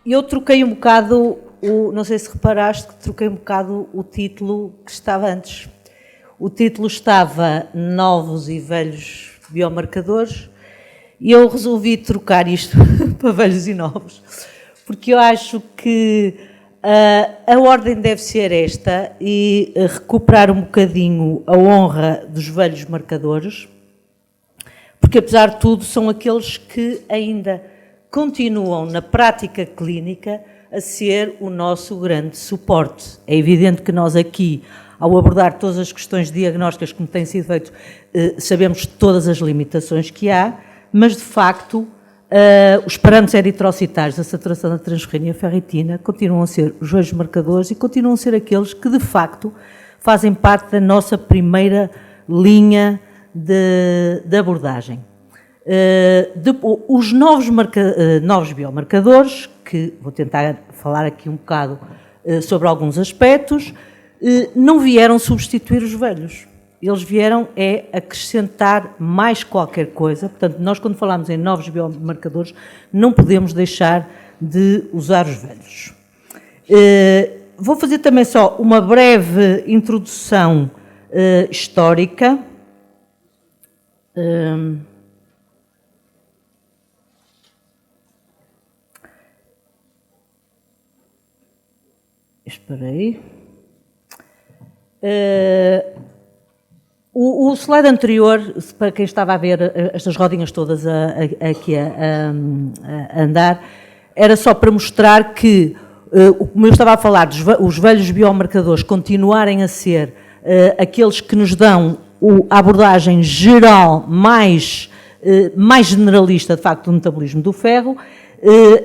Eu troquei um bocado, não sei se reparaste, que troquei um bocado o título que estava antes. O título estava Novos e Velhos Biomarcadores e eu resolvi trocar isto para Velhos e Novos, porque eu acho que a ordem deve ser esta e recuperar um bocadinho a honra dos velhos marcadores, porque apesar de tudo são aqueles que ainda continuam na prática clínica a ser o nosso grande suporte. É evidente que nós aqui, ao abordar todas as questões diagnósticas como tem sido feito, sabemos todas as limitações que há, mas de facto os parâmetros eritrocitários, a saturação da transferrina e a ferritina continuam a ser os velhos marcadores e continuam a ser aqueles que de facto fazem parte da nossa primeira linha de abordagem. Os novos biomarcadores, que vou tentar falar aqui um bocado sobre alguns aspectos, não vieram substituir os velhos. Eles vieram acrescentar mais qualquer coisa. Portanto, nós quando falamos em novos biomarcadores, não podemos deixar de usar os velhos. Vou fazer também só uma breve introdução histórica. Espera aí. O slide anterior, para quem estava a ver estas rodinhas todas aqui a andar, era só para mostrar que, como eu estava a falar, os velhos biomarcadores continuarem a ser aqueles que nos dão a abordagem geral mais generalista, de facto, do metabolismo do ferro,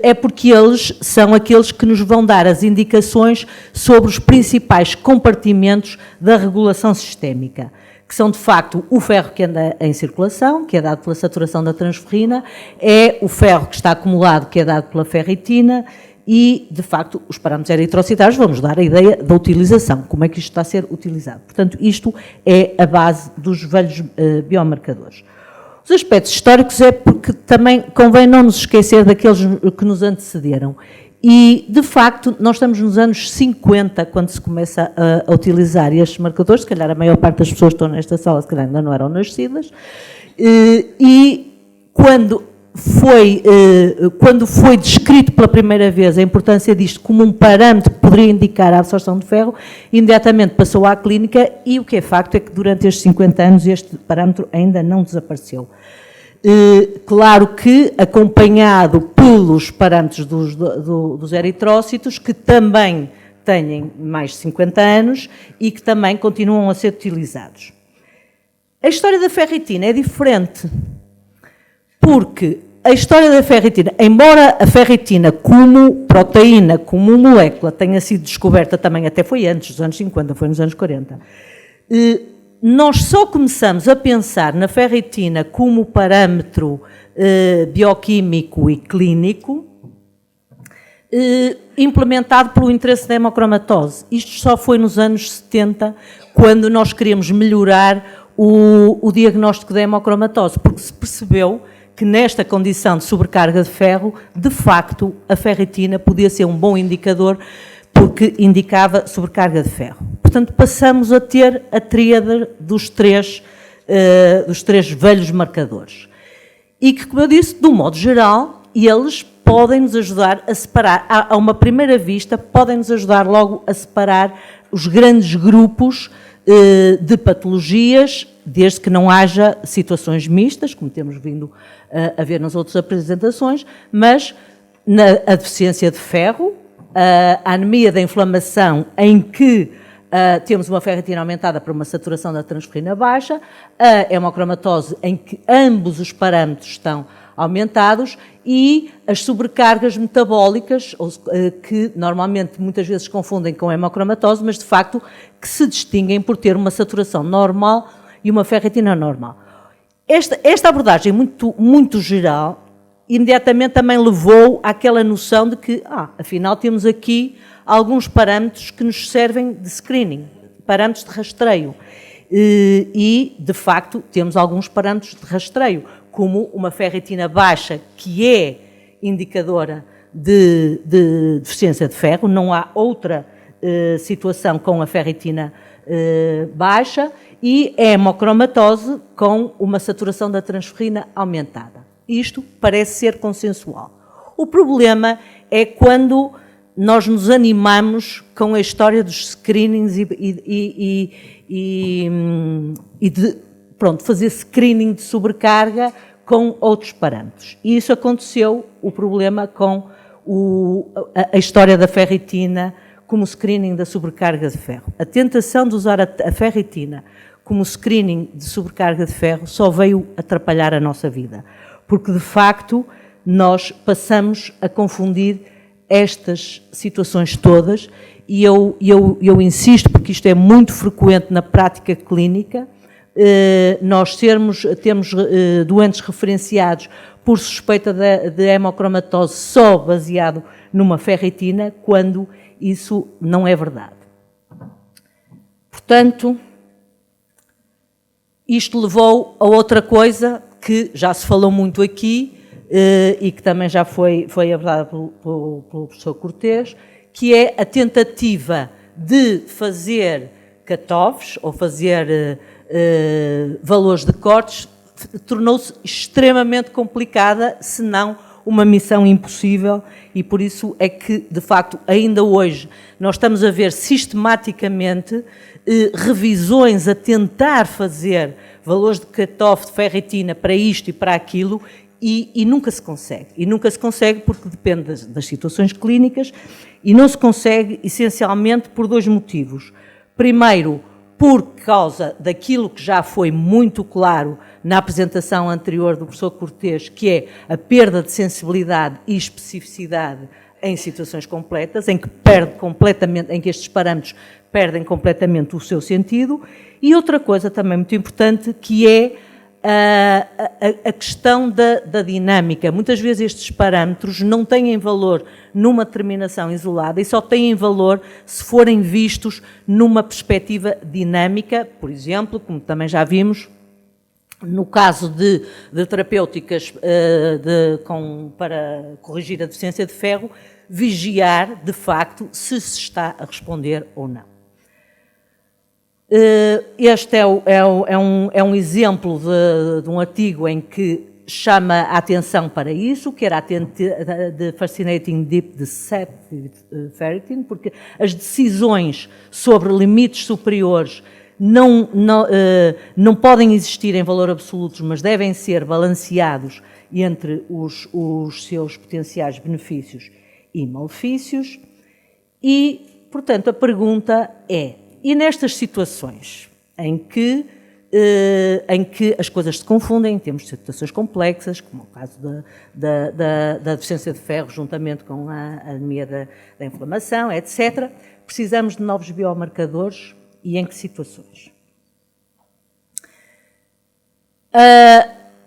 é porque eles são aqueles que nos vão dar as indicações sobre os principais compartimentos da regulação sistémica, que são, de facto, o ferro que anda em circulação, que é dado pela saturação da transferrina, é o ferro que está acumulado, que é dado pela ferritina, e, de facto, os parâmetros eritrocitários vão-nos dar a ideia da utilização, como é que isto está a ser utilizado. Portanto, isto é a base dos velhos biomarcadores. Os aspectos históricos é porque também convém não nos esquecer daqueles que nos antecederam. E, de facto, nós estamos nos anos 50, quando se começa a utilizar estes marcadores, se calhar a maior parte das pessoas que estão nesta sala, se calhar ainda não eram nascidas, e quando foi descrito pela primeira vez a importância disto como um parâmetro que poderia indicar a absorção de ferro, imediatamente passou à clínica e o que é facto é que durante estes 50 anos este parâmetro ainda não desapareceu. Claro que acompanhado pelos parâmetros dos eritrócitos, que também têm mais de 50 anos e que também continuam a ser utilizados. A história da ferritina é diferente, porque a história da ferritina, embora a ferritina como proteína, como molécula, tenha sido descoberta também, até foi antes dos anos 50, foi nos anos 40, nós só começamos a pensar na ferritina como parâmetro bioquímico e clínico implementado pelo interesse da hemocromatose. Isto só foi nos anos 70, quando nós queríamos melhorar o diagnóstico da hemocromatose, porque se percebeu que nesta condição de sobrecarga de ferro, de facto, a ferritina podia ser um bom indicador, porque indicava sobrecarga de ferro. Portanto, passamos a ter a tríade dos três velhos marcadores. E que, como eu disse, de um modo geral, eles podem nos ajudar a separar, a uma primeira vista, podem nos ajudar logo a separar os grandes grupos de patologias, desde que não haja situações mistas, como temos vindo a ver nas outras apresentações, mas a deficiência de ferro, a anemia da inflamação, em que temos uma ferritina aumentada para uma saturação da transferrina baixa, a hemocromatose, em que ambos os parâmetros estão aumentados, e as sobrecargas metabólicas, que normalmente muitas vezes confundem com a hemocromatose, mas de facto que se distinguem por ter uma saturação normal e uma ferritina normal. Esta abordagem muito geral, imediatamente também levou àquela noção de que, afinal temos aqui alguns parâmetros que nos servem de screening, parâmetros de rastreio. E, de facto, temos alguns parâmetros de rastreio, como uma ferritina baixa, que é indicadora de deficiência de ferro, não há outra situação com a ferritina baixa, e hemocromatose com uma saturação da transferrina aumentada. Isto parece ser consensual. O problema é quando nós nos animamos com a história dos screenings e de, pronto, fazer screening de sobrecarga com outros parâmetros. E isso aconteceu, o problema com a história da ferritina como screening da sobrecarga de ferro. A tentação de usar a ferritina como screening de sobrecarga de ferro só veio atrapalhar a nossa vida, porque de facto nós passamos a confundir estas situações todas, e eu insisto, porque isto é muito frequente na prática clínica, nós temos doentes referenciados por suspeita de hemocromatose só baseado numa ferritina, quando isso não é verdade. Portanto, isto levou a outra coisa que já se falou muito aqui, e que também já foi abordada pelo professor Cortês, que é a tentativa de fazer cut-offs ou fazer valores de cortes, tornou-se extremamente complicada, se não uma missão impossível, e por isso é que, de facto, ainda hoje nós estamos a ver sistematicamente revisões a tentar fazer valores de cut-off de ferritina para isto e para aquilo, e nunca se consegue. E nunca se consegue porque depende das situações clínicas, e não se consegue essencialmente por dois motivos. Primeiro, por causa daquilo que já foi muito claro na apresentação anterior do professor Cortês, que é a perda de sensibilidade e especificidade em situações completas, em que estes parâmetros perdem completamente o seu sentido. E outra coisa também muito importante, que é a questão da dinâmica. Muitas vezes estes parâmetros não têm valor numa determinação isolada e só têm valor se forem vistos numa perspectiva dinâmica, por exemplo, como também já vimos, no caso de terapêuticas para corrigir a deficiência de ferro, vigiar, de facto, se está a responder ou não. Este é um exemplo de um artigo em que chama a atenção para isso, que era de Fascinating Deep Deceptive Ferritin, porque as decisões sobre limites superiores não podem existir em valor absolutos, mas devem ser balanceados entre os seus potenciais benefícios e malefícios. E, portanto, a pergunta é: e nestas situações em que as coisas se confundem, temos situações complexas, como o caso da deficiência de ferro, juntamente com a anemia da inflamação, etc., precisamos de novos biomarcadores, e em que situações?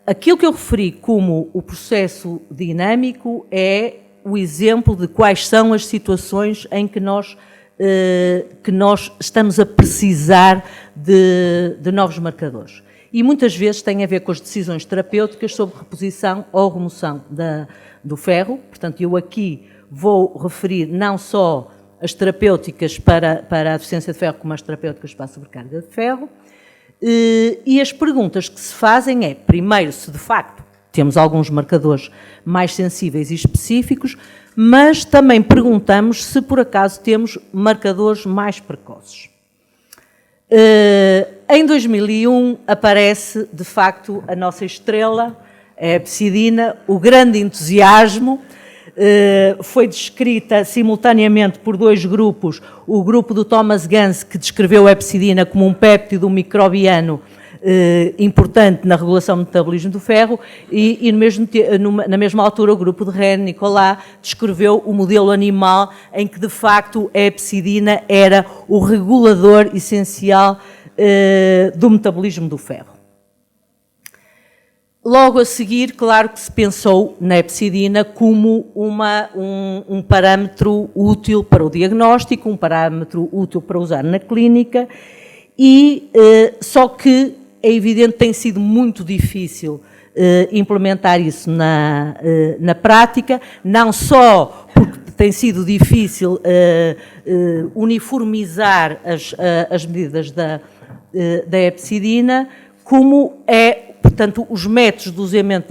Aquilo que eu referi como o processo dinâmico é o exemplo de quais são as situações em que nós estamos a precisar de novos marcadores. E muitas vezes tem a ver com as decisões terapêuticas sobre reposição ou remoção do ferro. Portanto, eu aqui vou referir não só as terapêuticas para a deficiência de ferro, como as terapêuticas para a sobrecarga de ferro. E as perguntas que se fazem é, primeiro, se de facto temos alguns marcadores mais sensíveis e específicos, mas também perguntamos se por acaso temos marcadores mais precoces. Em 2001 aparece de facto a nossa estrela, a hepcidina, o grande entusiasmo. Foi descrita simultaneamente por dois grupos, o grupo do Thomas Ganz, que descreveu a hepcidina como um péptido microbiano importante na regulação do metabolismo do ferro, e na mesma altura o grupo de René Nicolas descreveu o modelo animal em que de facto a hepcidina era o regulador essencial do metabolismo do ferro. Logo a seguir, claro que se pensou na hepcidina como um parâmetro útil para o diagnóstico, um parâmetro útil para usar na clínica, e só que é evidente que tem sido muito difícil implementar isso na prática, não só tem sido difícil uniformizar as medidas da epsidina, como portanto, os métodos de doseamento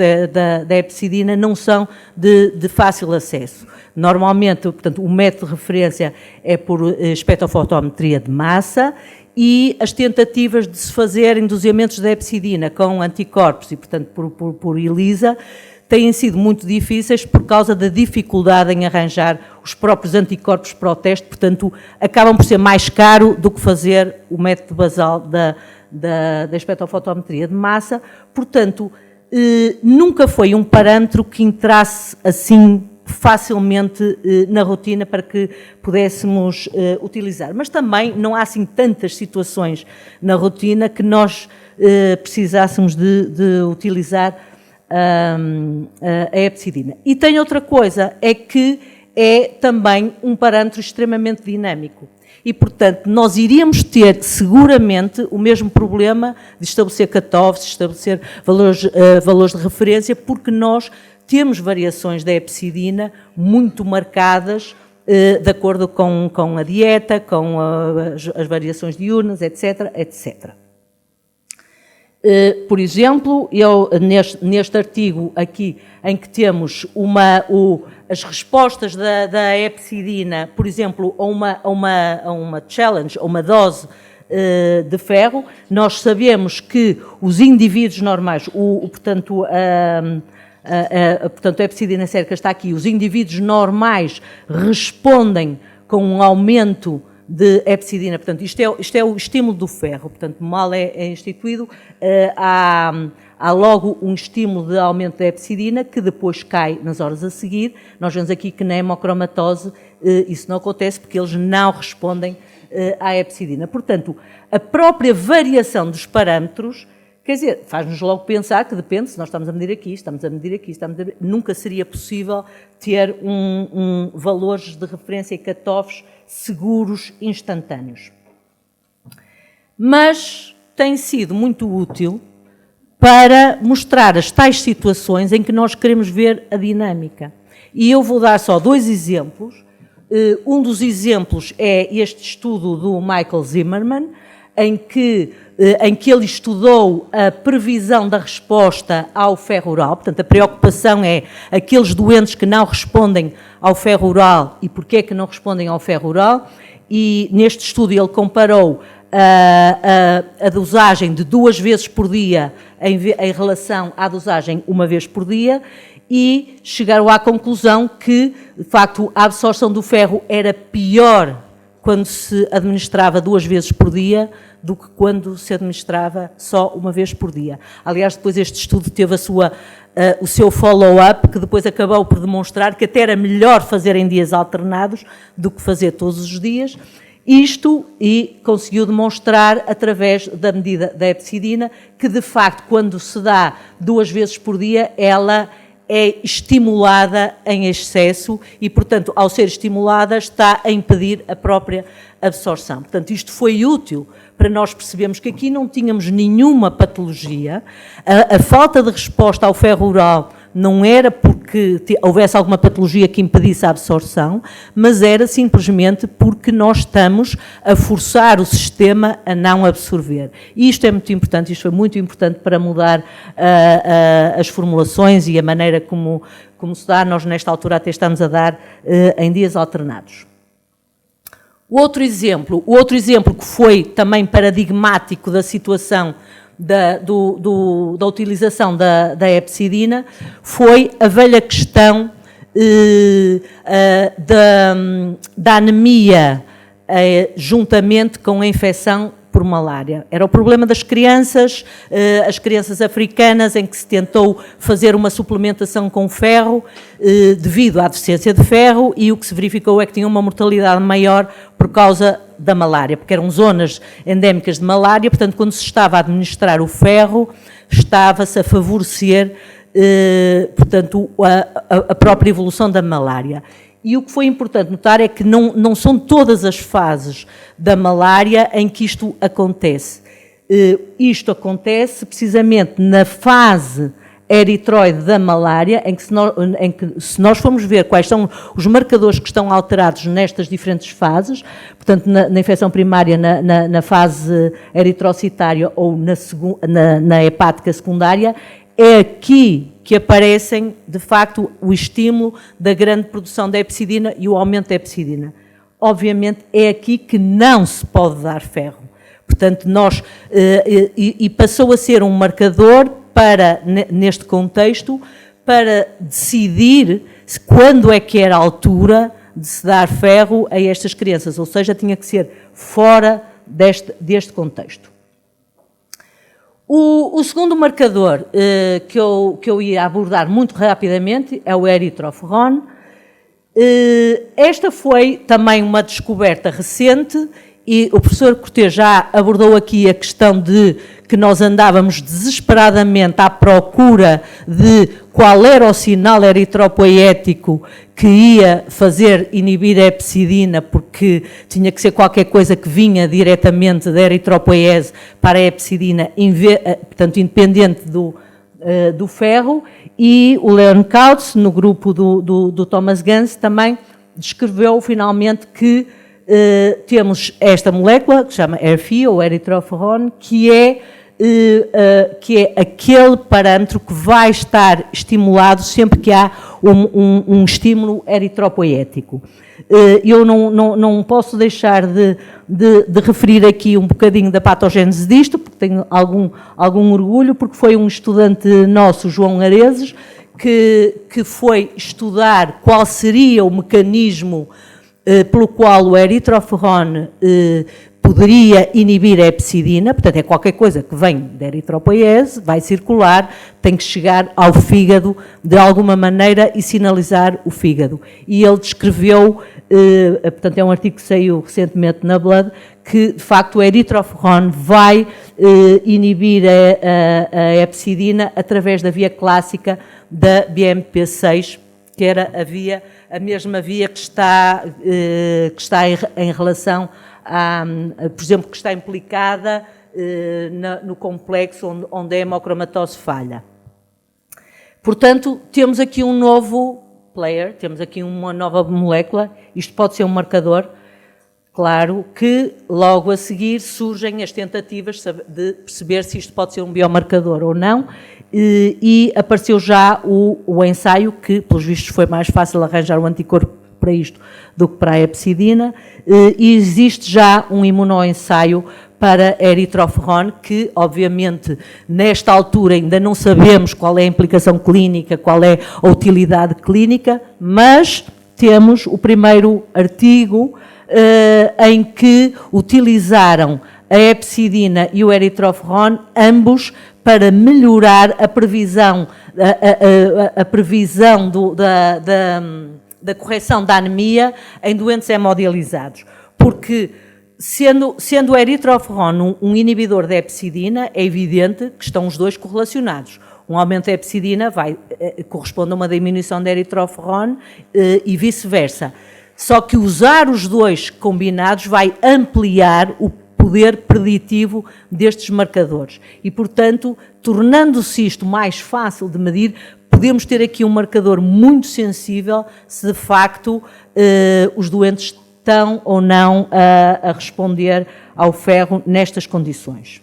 da epsidina não são de fácil acesso. Normalmente, portanto, o método de referência é por espectrofotometria de massa, e as tentativas de se fazerem doseamentos da epsidina com anticorpos e, portanto, por ELISA, têm sido muito difíceis por causa da dificuldade em arranjar os próprios anticorpos para o teste, portanto, acabam por ser mais caro do que fazer o método basal da espectrofotometria de massa. Portanto, nunca foi um parâmetro que entrasse assim facilmente na rotina para que pudéssemos utilizar. Mas também não há assim tantas situações na rotina que nós precisássemos de utilizar a epsidina. E tem outra coisa, é que é também um parâmetro extremamente dinâmico. E, portanto, nós iríamos ter seguramente o mesmo problema de estabelecer cutoffs, de estabelecer valores de referência, porque nós temos variações da epsidina muito marcadas de acordo com a dieta, com as variações diurnas, etc., etc. Por exemplo, eu neste artigo aqui, em que temos as respostas da epsidina, por exemplo, a uma challenge, a uma dose de ferro, nós sabemos que os indivíduos normais, portanto, a epsidina sérica está aqui, os indivíduos normais respondem com um aumento de epsidina, portanto, isto é o estímulo do ferro, portanto, mal é instituído, há logo um estímulo de aumento da epsidina que depois cai nas horas a seguir. Nós vemos aqui que na hemocromatose isso não acontece porque eles não respondem à epsidina. Portanto, a própria variação dos parâmetros, quer dizer, faz-nos logo pensar que depende, se nós estamos a medir aqui, nunca seria possível ter valores de referência e cutoffs seguros, instantâneos. Mas tem sido muito útil para mostrar as tais situações em que nós queremos ver a dinâmica. E eu vou dar só 2 exemplos. Um dos exemplos é este estudo do Michael Zimmerman, em que ele estudou a previsão da resposta ao ferro oral. Portanto, a preocupação é aqueles doentes que não respondem ao ferro oral e porquê que não respondem ao ferro oral. E neste estudo ele comparou a dosagem de 2 vezes por dia em relação à dosagem 1 vez por dia e chegaram à conclusão que, de facto, a absorção do ferro era pior quando se administrava 2 vezes por dia do que quando se administrava só 1 vez por dia. Aliás, depois este estudo teve o seu follow-up, que depois acabou por demonstrar que até era melhor fazer em dias alternados do que fazer todos os dias. Isto e conseguiu demonstrar, através da medida da epsidina, que de facto, quando se dá 2 vezes por dia, ela é estimulada em excesso e, portanto, ao ser estimulada, está a impedir a própria absorção. Portanto, isto foi útil para nós percebermos que aqui não tínhamos nenhuma patologia, a falta de resposta ao ferro oral não era porque houvesse alguma patologia que impedisse a absorção, mas era simplesmente porque nós estamos a forçar o sistema a não absorver. E isto é muito importante, isto foi muito importante para mudar as formulações e a maneira como se dá. Nós, nesta altura, até estamos a dar em dias alternados. O outro exemplo que foi também paradigmático da situação da utilização da epsidina foi a velha questão da anemia juntamente com a infecção por malária. Era o problema das crianças, as crianças africanas, em que se tentou fazer uma suplementação com ferro devido à deficiência de ferro, e o que se verificou é que tinha uma mortalidade maior por causa da malária, porque eram zonas endémicas de malária. Portanto, quando se estava a administrar o ferro, estava-se a favorecer, portanto, a própria evolução da malária. E o que foi importante notar é que não são todas as fases da malária em que isto acontece. Isto acontece precisamente na fase eritroide da malária, em que se nós formos ver quais são os marcadores que estão alterados nestas diferentes fases, portanto, na infecção primária, na fase eritrocitária ou na hepática secundária, é aqui que aparecem, de facto, o estímulo da grande produção da hepcidina e o aumento da hepcidina. Obviamente, é aqui que não se pode dar ferro. Portanto, e passou a ser um marcador para, neste contexto, para decidir quando é que era a altura de se dar ferro a estas crianças, ou seja, tinha que ser fora deste contexto. O segundo marcador que eu ia abordar muito rapidamente é o eritрофорон. Esta foi também uma descoberta recente e o professor Cortês já abordou aqui a questão de que nós andávamos desesperadamente à procura de qual era o sinal eritropoético que ia fazer inibir a hepcidina, porque tinha que ser qualquer coisa que vinha diretamente da eritropoiese para a hepcidina, portanto, independente do ferro, e o Leon Kautz, no grupo do Thomas Ganz, também descreveu finalmente que temos esta molécula, que se chama ERFI, ou eritрофорон, que é aquele parâmetro que vai estar estimulado sempre que há um estímulo eritropoético. Eu não posso deixar de referir aqui um bocadinho da patogênese disto, porque tenho algum orgulho, porque foi um estudante nosso, João Areses, que foi estudar qual seria o mecanismo pelo qual o eritрофорон poderia inibir a hepcidina, portanto é qualquer coisa que vem da eritropoiese, vai circular, tem que chegar ao fígado de alguma maneira e sinalizar o fígado. E ele descreveu, portanto é um artigo que saiu recentemente na Blood, que de facto o eritрофорон vai inibir a hepcidina através da via clássica da BMP6, que era a mesma via que está em relação por exemplo, que está implicada no complexo onde a hemocromatose falha. Portanto, temos aqui um novo player, temos aqui uma nova molécula, isto pode ser um marcador, claro que logo a seguir surgem as tentativas de perceber se isto pode ser um biomarcador ou não, e apareceu já o ensaio que, pelos vistos, foi mais fácil arranjar um anticorpo para isto do que para a hepcidina, e existe já um imunoensaio para eritрофорон, que obviamente nesta altura ainda não sabemos qual é a implicação clínica, qual é a utilidade clínica, mas temos o primeiro artigo em que utilizaram a hepcidina e o eritрофорон, ambos para melhorar a previsão, a previsão da correção da anemia em doentes hemodializados, porque sendo o eritрофорон um inibidor da hepcidina, é evidente que estão os dois correlacionados. Um aumento da hepcidina corresponde a uma diminuição da eritрофорон e vice-versa. Só que usar os dois combinados vai ampliar o poder preditivo destes marcadores e, portanto, tornando-se isto mais fácil de medir, podemos ter aqui um marcador muito sensível se de facto os doentes estão ou não a responder ao ferro nestas condições.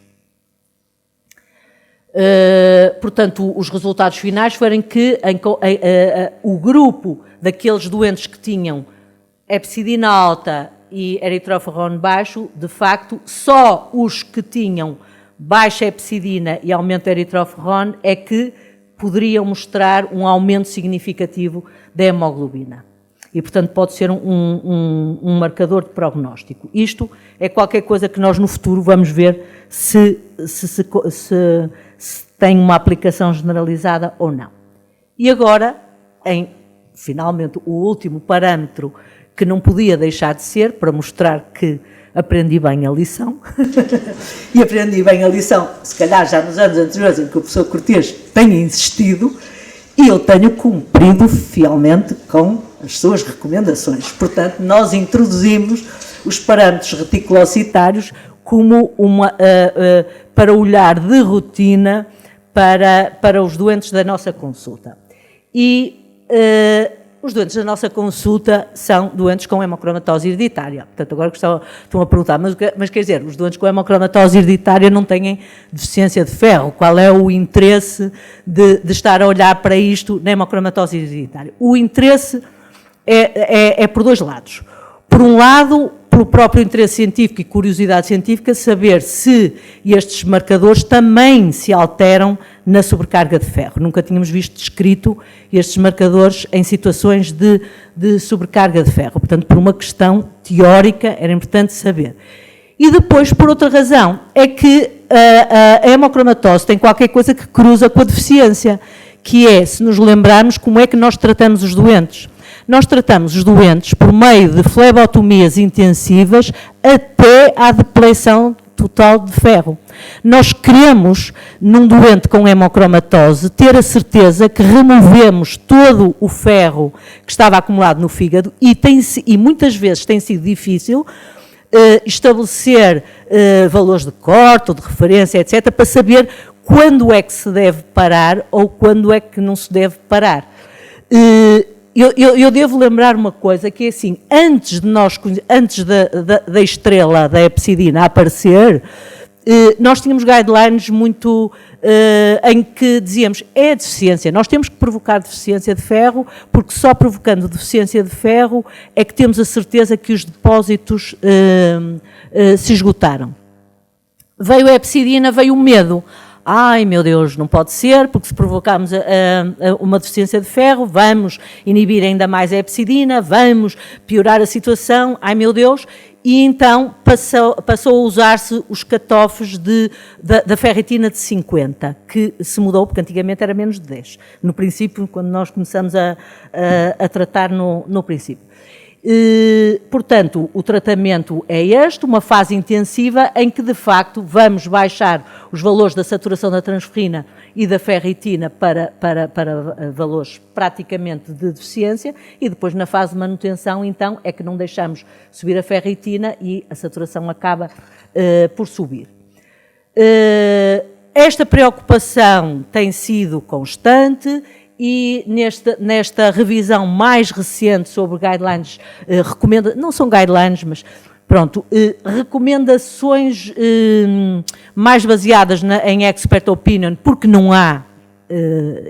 Portanto, os resultados finais foram que o grupo daqueles doentes que tinham hepcidina alta e eritрофорон baixo, de facto, só os que tinham baixa hepcidina e aumento de eritрофорон é que poderiam mostrar um aumento significativo da hemoglobina. E, portanto, pode ser um marcador de prognóstico. Isto é qualquer coisa que nós no futuro vamos ver se tem uma aplicação generalizada ou não. E agora, finalmente, o último parâmetro que não podia deixar de ser, para mostrar que aprendi bem a lição, e aprendi bem a lição, se calhar já nos anos anteriores em que o professor Cortês tenha insistido, e eu tenho cumprido fielmente com as suas recomendações. Portanto, nós introduzimos os parâmetros reticulocitários como para olhar de rotina para os doentes da nossa consulta. E os doentes da nossa consulta são doentes com hemocromatose hereditária. Portanto, agora estão a perguntar, mas quer dizer, os doentes com hemocromatose hereditária não têm deficiência de ferro. Qual é o interesse de estar a olhar para isto na hemocromatose hereditária? O interesse é por dois lados. Por um lado, pelo próprio interesse científico e curiosidade científica, saber se estes marcadores também se alteram na sobrecarga de ferro. Nunca tínhamos visto descrito estes marcadores em situações de sobrecarga de ferro. Portanto, por uma questão teórica, era importante saber. E depois, por outra razão, é que a hemocromatose tem qualquer coisa que cruza com a deficiência, que é, se nos lembrarmos, como é que nós tratamos os doentes. Nós tratamos os doentes por meio de flebotomias intensivas até à depleção total de ferro. Nós queremos, num doente com hemocromatose, ter a certeza que removemos todo o ferro que estava acumulado no fígado e muitas vezes tem sido difícil estabelecer valores de corte ou de referência, etc., para saber quando é que se deve parar ou quando é que não se deve parar. Eu devo lembrar uma coisa, que é assim, antes da estrela da epsidina aparecer, nós tínhamos guidelines muito em que dizíamos, é deficiência, nós temos que provocar deficiência de ferro, porque só provocando deficiência de ferro é que temos a certeza que os depósitos se esgotaram. Veio a epsidina, veio o medo. Ai, meu Deus, não pode ser, porque se provocarmos uma deficiência de ferro, vamos inibir ainda mais a epsidina, vamos piorar a situação, ai meu Deus, e então passou a usar-se os cutoffs da ferritina de 50, que se mudou, porque antigamente era menos de 10, no princípio, quando nós começamos a tratar no princípio. Portanto, o tratamento é este, uma fase intensiva em que, de facto, vamos baixar os valores da saturação da transferrina e da ferritina para valores praticamente de deficiência e depois, na fase de manutenção, então, é que não deixamos subir a ferritina e a saturação acaba por subir. Esta preocupação tem sido constante e nesta revisão mais recente sobre guidelines, não são guidelines, mas pronto, recomendações mais baseadas em expert opinion, porque não há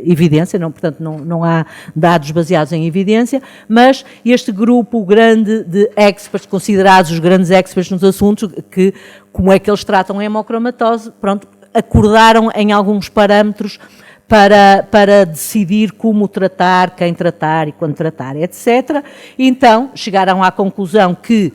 evidência, portanto não há dados baseados em evidência, mas este grupo grande de experts, considerados os grandes experts nos assuntos, que como é que eles tratam a hemocromatose, pronto, acordaram em alguns parâmetros para decidir como tratar, quem tratar e quando tratar, etc. Então, chegaram à conclusão que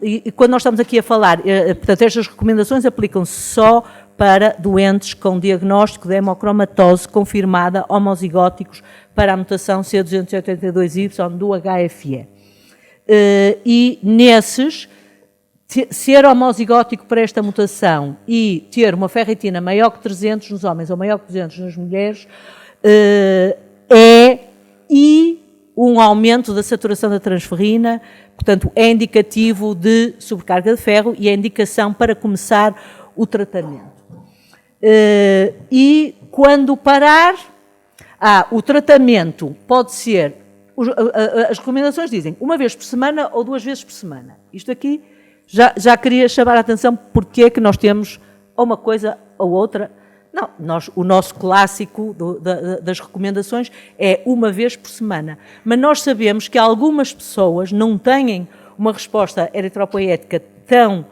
e quando nós estamos aqui a falar, portanto, estas recomendações aplicam-se só para doentes com diagnóstico de hemocromatose confirmada, homozigóticos, para a mutação C282Y do HFE. E nesses, ser homozigótico para esta mutação e ter uma ferritina maior que 300 nos homens ou maior que 200 nas mulheres e um aumento da saturação da transferrina, portanto, é indicativo de sobrecarga de ferro e é indicação para começar o tratamento. E quando parar, o tratamento pode ser, as recomendações dizem, uma vez por semana ou 2 vezes por semana. Isto aqui já queria chamar a atenção porque é que nós temos ou uma coisa ou outra. Não, o nosso clássico das recomendações é 1 vez por semana. Mas nós sabemos que algumas pessoas não têm uma resposta eritropoética tão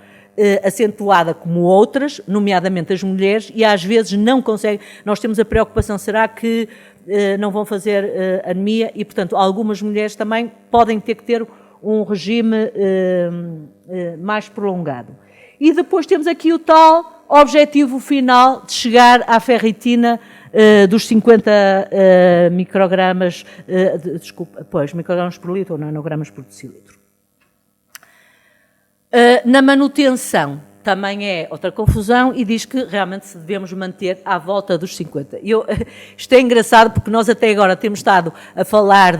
acentuada como outras, nomeadamente as mulheres, e às vezes não conseguem. Nós temos a preocupação, será que não vão fazer anemia? E, portanto, algumas mulheres também podem ter que ter um regime mais prolongado. E depois temos aqui o tal objetivo final de chegar à ferritina dos 50 microgramas, microgramas por litro ou nanogramas por decilitro. Na manutenção também é outra confusão e diz que realmente se devemos manter à volta dos 50. Isto é engraçado porque nós até agora temos estado a falar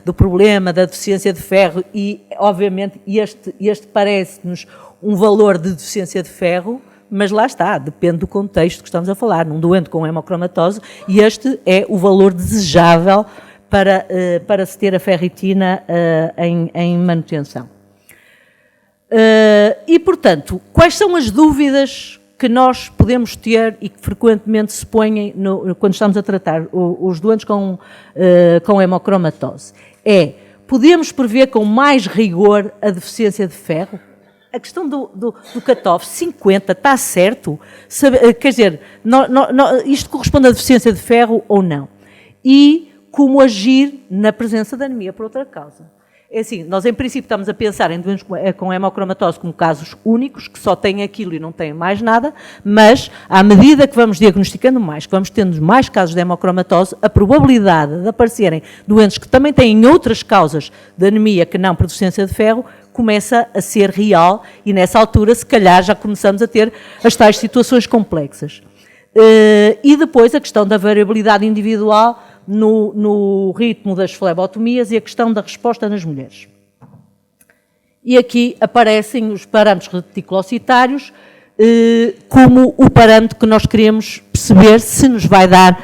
do problema da deficiência de ferro e, obviamente, este parece-nos um valor de deficiência de ferro, mas lá está, depende do contexto que estamos a falar. Num doente com hemocromatose, e este é o valor desejável para se ter a ferritina em manutenção. E, portanto, quais são as dúvidas que nós podemos ter e que frequentemente se põem quando estamos a tratar os doentes com hemocromatose? Podemos prever com mais rigor a deficiência de ferro? A questão do cutoff 50 está certo? Quer dizer, isto corresponde à deficiência de ferro ou não? E como agir na presença de anemia por outra causa? É assim, nós em princípio estamos a pensar em doentes com hemocromatose como casos únicos, que só têm aquilo e não têm mais nada, mas à medida que vamos diagnosticando mais, que vamos tendo mais casos de hemocromatose, a probabilidade de aparecerem doentes que também têm outras causas de anemia que não por deficiência de ferro, começa a ser real e nessa altura se calhar já começamos a ter as tais situações complexas. E depois a questão da variabilidade individual no ritmo das flebotomias e a questão da resposta nas mulheres. E aqui aparecem os parâmetros reticulocitários como o parâmetro que nós queremos perceber se nos vai dar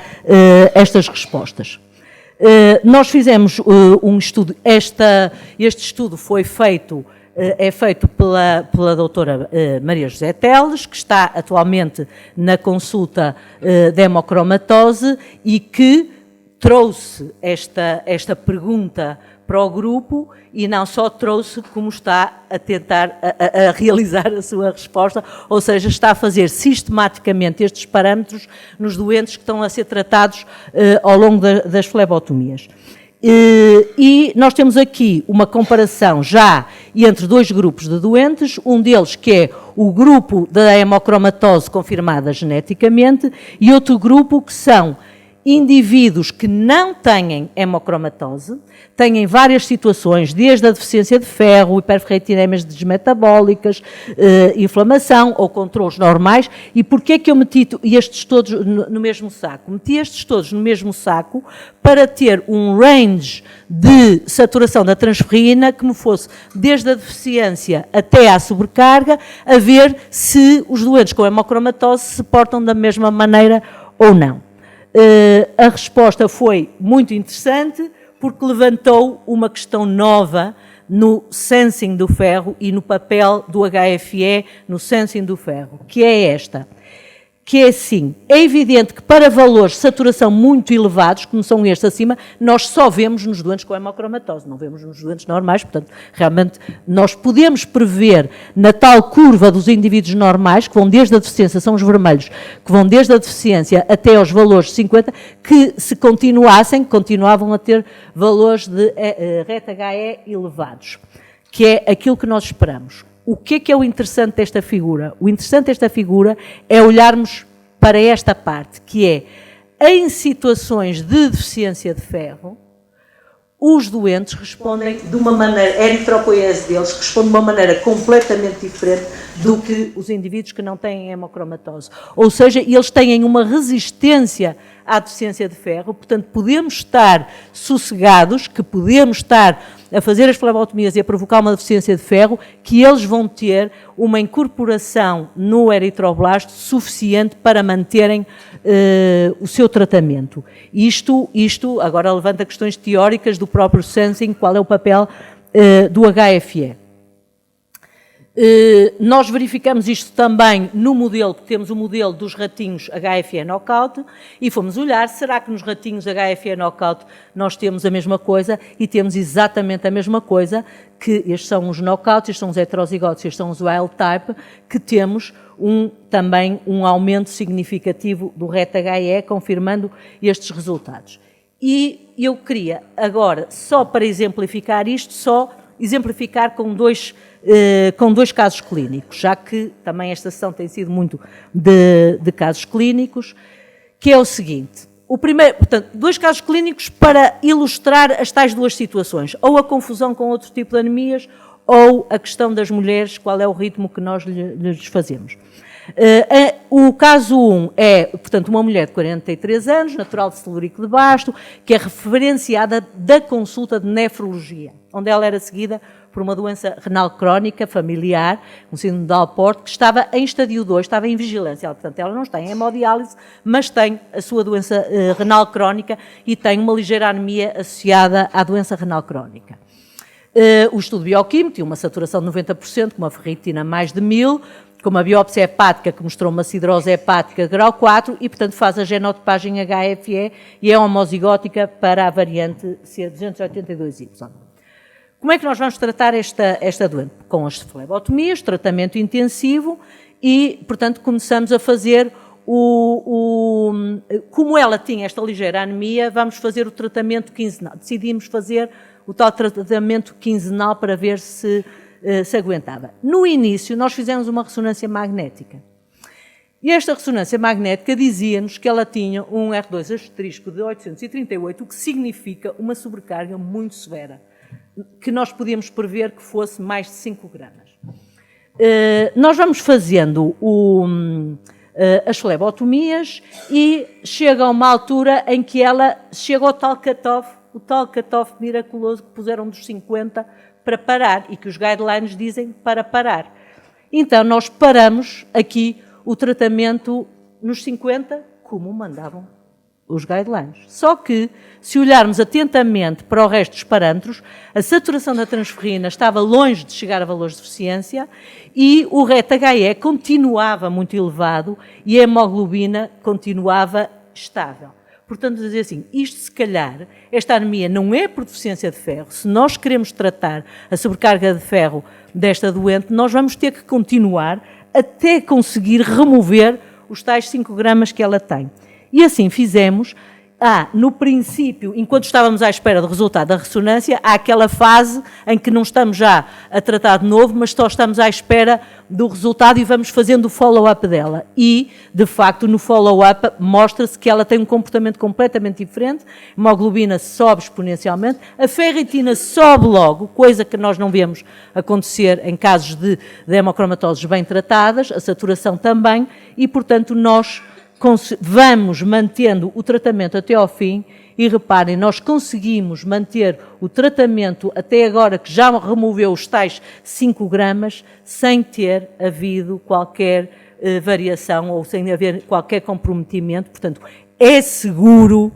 estas respostas. Nós fizemos um estudo, este estudo foi feito, é feito pela doutora Maria José Teles, que está atualmente na consulta de hemocromatose e que trouxe esta pergunta para o grupo e não só trouxe, como está a tentar a realizar a sua resposta, ou seja, está a fazer sistematicamente estes parâmetros nos doentes que estão a ser tratados ao longo das flebotomias. E nós temos aqui uma comparação já entre dois grupos de doentes, um deles que é o grupo da hemocromatose confirmada geneticamente e outro grupo que são indivíduos que não têm hemocromatose, têm várias situações, desde a deficiência de ferro, hiperferritinemias desmetabólicas, inflamação ou controles normais. E porquê é que eu meti estes todos no mesmo saco? Meti estes todos no mesmo saco para ter um range de saturação da transferrina que me fosse desde a deficiência até à sobrecarga, a ver se os doentes com hemocromatose se portam da mesma maneira ou não. A resposta foi muito interessante porque levantou uma questão nova no sensing do ferro e no papel do HFE no sensing do ferro, que é esta. Que é assim, é evidente que para valores de saturação muito elevados, como são estes acima, nós só vemos nos doentes com hemocromatose, não vemos nos doentes normais, portanto, realmente nós podemos prever na tal curva dos indivíduos normais, que vão desde a deficiência, são os vermelhos, que vão desde a deficiência até aos valores de 50, que se continuavam a ter valores de RET-HE elevados, que é aquilo que nós esperamos. O que é o interessante desta figura? O interessante desta figura é olharmos para esta parte, que é, em situações de deficiência de ferro, os doentes respondem de uma maneira, a eritropoiese deles responde de uma maneira completamente diferente do que os indivíduos que não têm hemocromatose. Ou seja, eles têm uma resistência à deficiência de ferro, portanto, podemos estar sossegados, que podemos estar a fazer as flebotomias e a provocar uma deficiência de ferro, que eles vão ter uma incorporação no eritroblasto suficiente para manterem o seu tratamento. Isto agora levanta questões teóricas do próprio sensing, qual é o papel do HFE. Nós verificamos isto também no modelo, que temos o modelo dos ratinhos HFE knockout, e fomos olhar, será que nos ratinhos HFE knockout nós temos a mesma coisa? E temos exatamente a mesma coisa, que estes são os knockouts, estes são os heterozigotos, estes são os wild type, que temos também um aumento significativo do RET-HE, confirmando estes resultados. E eu queria agora, só para exemplificar isto, exemplificar com dois casos clínicos, já que também esta sessão tem sido muito de casos clínicos, que é o seguinte, portanto, dois casos clínicos para ilustrar as tais duas situações, ou a confusão com outro tipo de anemias, ou a questão das mulheres, qual é o ritmo que nós lhes fazemos. O caso 1 é, portanto, uma mulher de 43 anos, natural de Celurico de Basto, que é referenciada da consulta de nefrologia, onde ela era seguida por uma doença renal crónica familiar, um síndrome de Alport, que estava em estadio 2, estava em vigilância. Portanto, ela não está em hemodiálise, mas tem a sua doença renal crónica e tem uma ligeira anemia associada à doença renal crónica. O estudo bioquímico tinha uma saturação de 90%, com uma ferritina mais de 1000, com uma biópsia hepática que mostrou uma acidrose hepática grau 4 e, portanto, faz a genotipagem HFE e é homozigótica para a variante C282Y. Como é que nós vamos tratar esta doente? Com as flebotomias, tratamento intensivo e, portanto, começamos a fazer como ela tinha esta ligeira anemia, vamos fazer o tratamento quinzenal. Decidimos fazer o tal tratamento quinzenal para ver se aguentava. No início, nós fizemos uma ressonância magnética. E esta ressonância magnética dizia-nos que ela tinha um R2 asterisco de 838, o que significa uma sobrecarga muito severa, que nós podíamos prever que fosse mais de 5 gramas. Nós vamos fazendo as flebotomias e chega a uma altura em que ela chega ao tal cutoff miraculoso que puseram dos 50 para parar e que os guidelines dizem para parar. Então, nós paramos aqui o tratamento nos 50, como mandavam os guidelines. Só que, se olharmos atentamente para o resto dos parâmetros, a saturação da transferrina estava longe de chegar a valores de deficiência e o RET-HE continuava muito elevado e a hemoglobina continuava estável. Portanto, dizer assim, isto se calhar, esta anemia não é por deficiência de ferro. Se nós queremos tratar a sobrecarga de ferro desta doente, nós vamos ter que continuar até conseguir remover os tais 5 gramas que ela tem. E assim fizemos. No princípio, enquanto estávamos à espera do resultado da ressonância, há aquela fase em que não estamos já a tratar de novo, mas só estamos à espera do resultado e vamos fazendo o follow-up dela. E, de facto, no follow-up mostra-se que ela tem um comportamento completamente diferente, a hemoglobina sobe exponencialmente, a ferritina sobe logo, coisa que nós não vemos acontecer em casos de hemocromatoses bem tratadas, a saturação também, e, portanto, nós vamos mantendo o tratamento até ao fim e reparem, nós conseguimos manter o tratamento até agora que já removeu os tais 5 gramas sem ter havido qualquer variação ou sem haver qualquer comprometimento, portanto é seguro,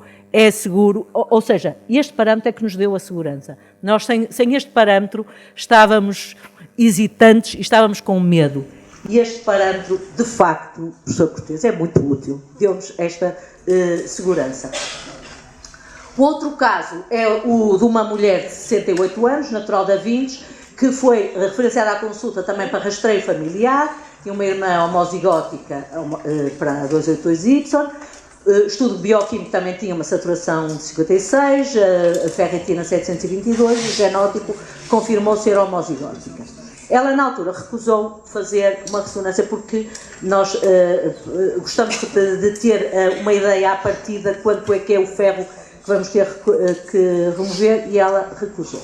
ou seja, este parâmetro é que nos deu a segurança. Nós sem este parâmetro estávamos hesitantes e estávamos com medo. E este parâmetro, de facto, professor Cortês, é muito útil, deu-nos esta segurança. O outro caso é o de uma mulher de 68 anos, natural de Avintes, que foi referenciada à consulta também para rastreio familiar, tinha uma irmã homozigótica para 282Y, estudo bioquímico também tinha uma saturação de 56, a ferritina 722, o genótipo confirmou ser homozigótica. Ela, na altura, recusou fazer uma ressonância porque nós gostamos de ter uma ideia à partida de quanto é que é o ferro que vamos ter que remover e ela recusou.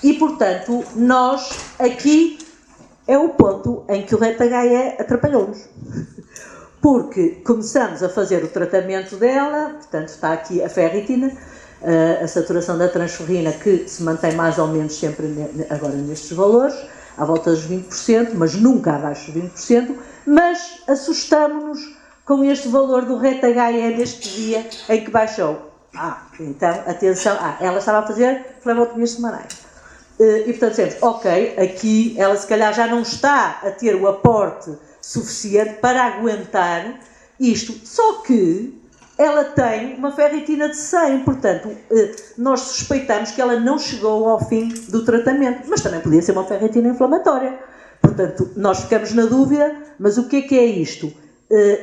E, portanto, nós aqui é o ponto em que o RET-HE atrapalhou-nos. Porque começamos a fazer o tratamento dela, portanto, está aqui a ferritina, a saturação da transferrina que se mantém mais ou menos sempre agora nestes valores, à volta dos 20%, mas nunca abaixo dos 20%, mas assustamos-nos com este valor do RET-HE neste dia em que baixou. Então, atenção, ela estava a fazer flebotomias semanais. E, portanto, dissemos, ok, aqui ela se calhar já não está a ter o aporte suficiente para aguentar isto, só que ela tem uma ferritina de 100, portanto, nós suspeitamos que ela não chegou ao fim do tratamento, mas também podia ser uma ferritina inflamatória. Portanto, nós ficamos na dúvida, mas o que é isto?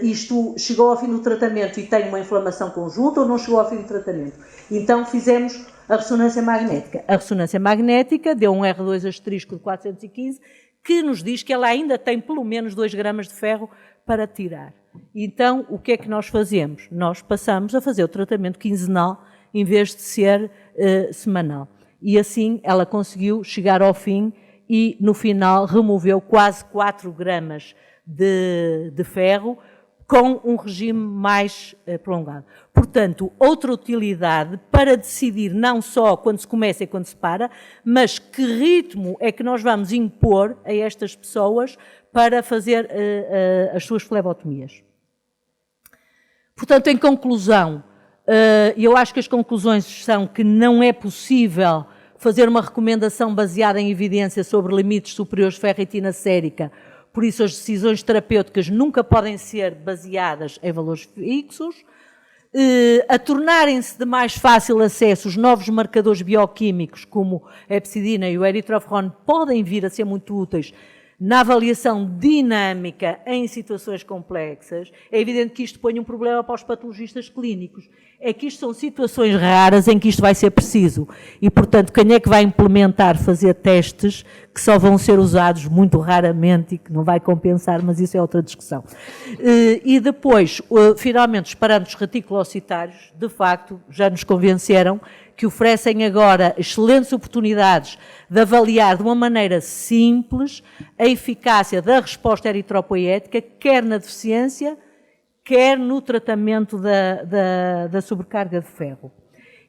Isto chegou ao fim do tratamento e tem uma inflamação conjunta ou não chegou ao fim do tratamento? Então, fizemos a ressonância magnética. A ressonância magnética deu um R2 asterisco de 415, que nos diz que ela ainda tem pelo menos 2 gramas de ferro para tirar. Então, o que é que nós fazemos? Nós passamos a fazer o tratamento quinzenal em vez de ser semanal. E assim ela conseguiu chegar ao fim e, no final, removeu quase 4 gramas de ferro, com um regime mais prolongado. Portanto, outra utilidade para decidir não só quando se começa e quando se para, mas que ritmo é que nós vamos impor a estas pessoas para fazer as suas flebotomias. Portanto, em conclusão, eu acho que as conclusões são que não é possível fazer uma recomendação baseada em evidência sobre limites superiores de ferritina sérica. Por isso, as decisões terapêuticas nunca podem ser baseadas em valores fixos. A tornarem-se de mais fácil acesso os novos marcadores bioquímicos, como a hepcidina e o eritroferrone, podem vir a ser muito úteis na avaliação dinâmica em situações complexas. É evidente que isto põe um problema para os patologistas clínicos. É que isto são situações raras em que isto vai ser preciso. E, portanto, quem é que vai implementar, fazer testes que só vão ser usados muito raramente e que não vai compensar, mas isso é outra discussão. E depois, finalmente, os parâmetros reticulocitários, de facto, já nos convenceram que oferecem agora excelentes oportunidades de avaliar de uma maneira simples a eficácia da resposta eritropoética, quer na deficiência, quer no tratamento da sobrecarga de ferro.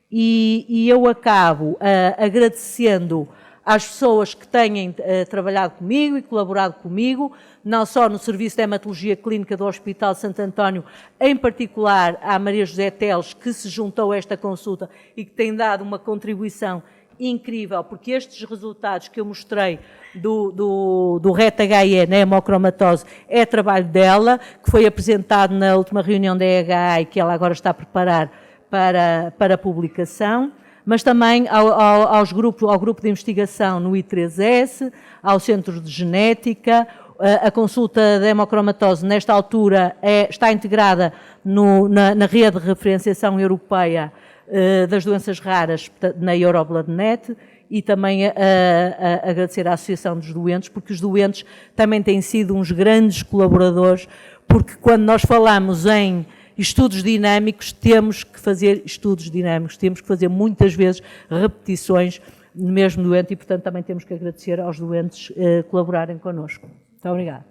E eu acabo agradecendo às pessoas que têm trabalhado comigo e colaborado comigo, não só no Serviço de Hematologia Clínica do Hospital de Santo António, em particular à Maria José Teles, que se juntou a esta consulta e que tem dado uma contribuição incrível, porque estes resultados que eu mostrei do RET-HE na hemocromatose é trabalho dela, que foi apresentado na última reunião da EHA e que ela agora está a preparar para publicação, mas também ao grupo de investigação no I3S, ao Centro de Genética. A consulta da hemocromatose, nesta altura, está integrada na rede de referenciação europeia das doenças raras na EuroBloodNet, e também agradecer à Associação dos Doentes, porque os doentes também têm sido uns grandes colaboradores, porque quando nós falamos em estudos dinâmicos, temos que fazer estudos dinâmicos, temos que fazer muitas vezes repetições no mesmo doente e, portanto, também temos que agradecer aos doentes colaborarem connosco. Muito obrigada.